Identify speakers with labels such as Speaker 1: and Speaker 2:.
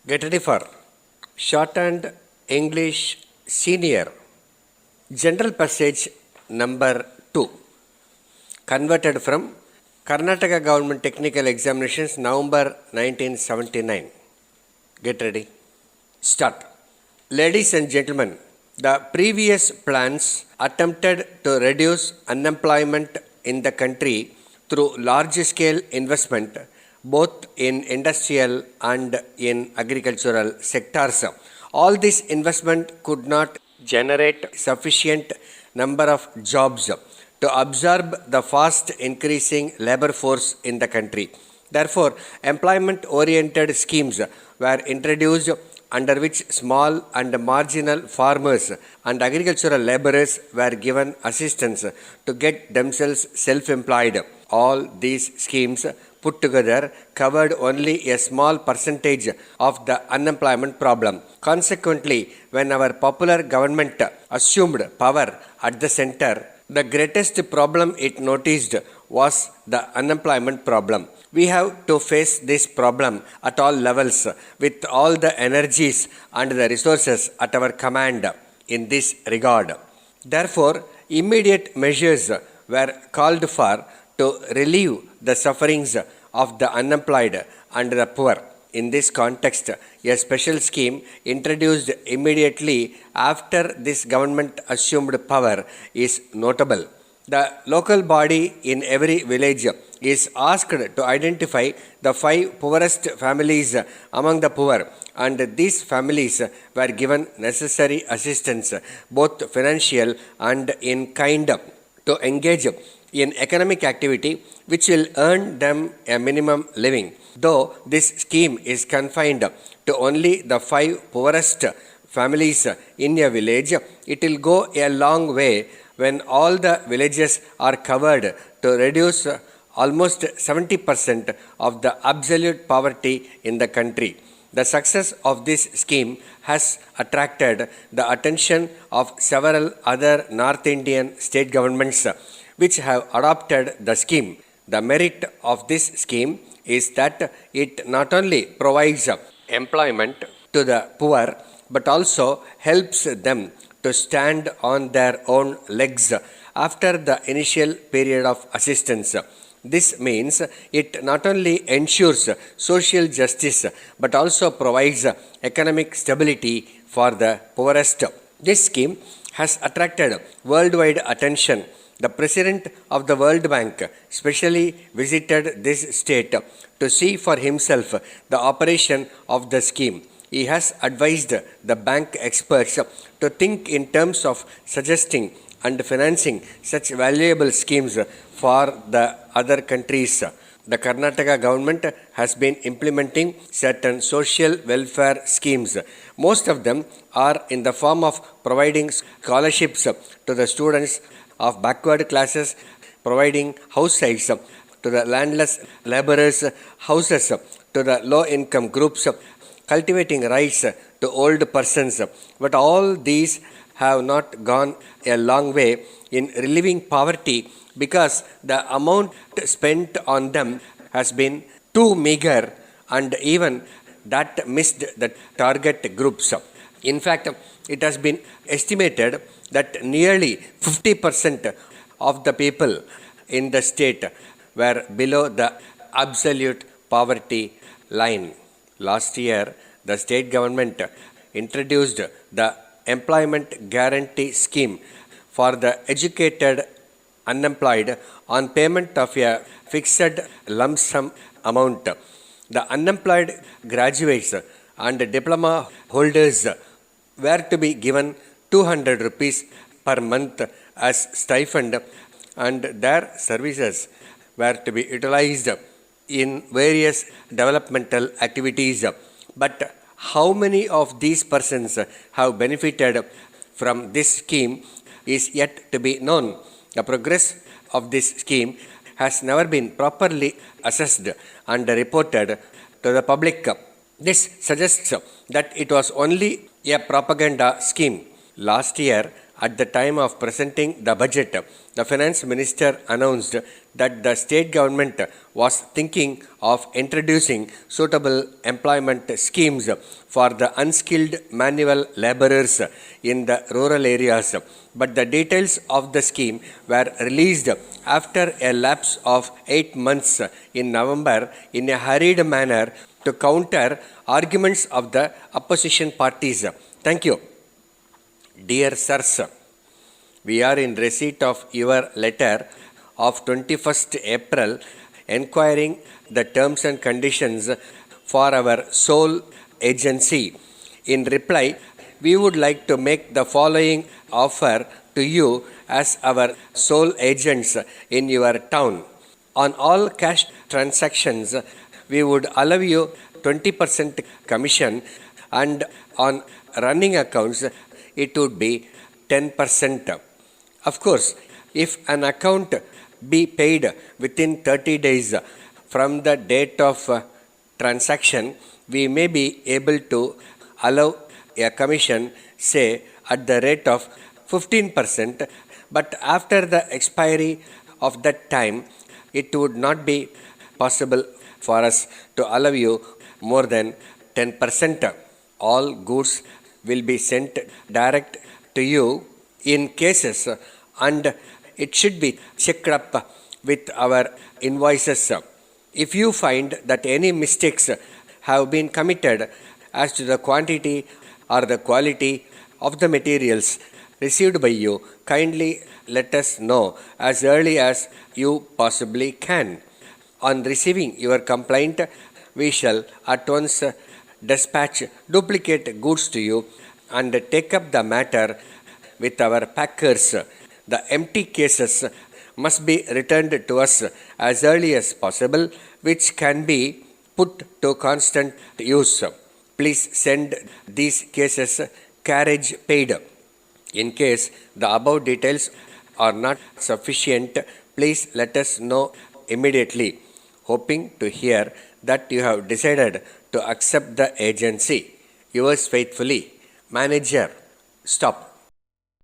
Speaker 1: Get ready for shorthand English senior general passage number 2, converted from Karnataka Government Technical Examinations November 1979. Get ready. Start. Ladies and gentlemen, the previous plans attempted to reduce unemployment in the country through large scale investment both in industrial and in agricultural sectors. All this investment could not generate sufficient number of jobs to absorb the fast increasing labor force in the country. Therefore, employment oriented schemes were introduced under which small and marginal farmers and agricultural laborers were given assistance to get themselves self-employed. All these schemes put together covered only a small percentage of the unemployment problem. Consequently, when our popular government assumed power at the center, the greatest problem it noticed was the unemployment problem. We have to face this problem at all levels with all the energies and the resources at our command in this regard. Therefore, immediate measures were called for to relieve the sufferings of the unemployed and the poor. In this context, a special scheme introduced immediately after this government assumed power is notable. The local body in every village is asked to identify the 5 poorest families among the poor, and these families were given necessary assistance, both financial and in kind, to engage in economic activity which will earn them a minimum living. Though this scheme is confined to only the 5 poorest families in a village, it will go a long way when all the villages are covered to reduce almost 70% of the absolute poverty in the country. The success of this scheme has attracted the attention of several other North Indian state governments which have adopted the scheme. The merit of this scheme is that it not only provides employment to the poor but also helps them to stand on their own legs after the initial period of assistance. This means it not only ensures social justice but also provides economic stability for the poorest. This scheme has attracted worldwide attention. The President of the World Bank specially visited this state to see for himself the operation of the scheme. He has advised the bank experts to think in terms of suggesting and financing such valuable schemes for the other countries. The Karnataka government has been implementing certain social welfare schemes. Most of them are in the form of providing scholarships to the students of backward classes, providing house sites to the landless laborers, houses to the low income groups, cultivating rights to old persons. But all these have not gone a long way in relieving poverty because the amount spent on them has been too meager and even that missed the target groups. In fact, it has been estimated that nearly 50% of the people in the state were below the absolute poverty line. Last year, the state government introduced the Employment Guarantee Scheme for the educated unemployed on payment of a fixed lump sum amount. The unemployed graduates and diploma holders were to be given 200 rupees per month as stipend, and their services were to be utilized in various developmental activities. But how many of these persons have benefited from this scheme is yet to be known. The progress of this scheme has never been properly assessed and reported to the public. This suggests that it was only a propaganda scheme. Last year, At the time of presenting the budget, the finance minister announced that the state government was thinking of introducing suitable employment schemes for the unskilled manual laborers in the rural areas. But the details of the scheme were released after a lapse of 8 months in November in a hurried manner to counter arguments of the opposition parties. Thank you. Dear sirs, we are in receipt of your letter of 21st April enquiring the terms and conditions for our sole agency. In reply, we would like to make the following offer to you as our sole agents in your town. On all cash transactions, we would allow you 20% commission, and on running accounts, it would be 10%. Of course, if an account be paid within 30 days from the date of transaction, we may be able to allow a commission, say, at the rate of 15%, but after the expiry of that time, it would not be possible for us to allow you more than 10%. All goods will be sent direct to you in cases, and it should be checked up with our invoices. If you find that any mistakes have been committed as to the quantity or the quality of the materials received by you, kindly let us know as early as you possibly can. On receiving your complaint, we shall at once dispatch duplicate goods to you and take up the matter with our packers. The empty cases must be returned to us as early as possible, which can be put to constant use. Please send these cases carriage paid. In case the above details are not sufficient, please let us know immediately. Hoping to hear that you have decided to accept the agency. Yours faithfully, Manager. Stop.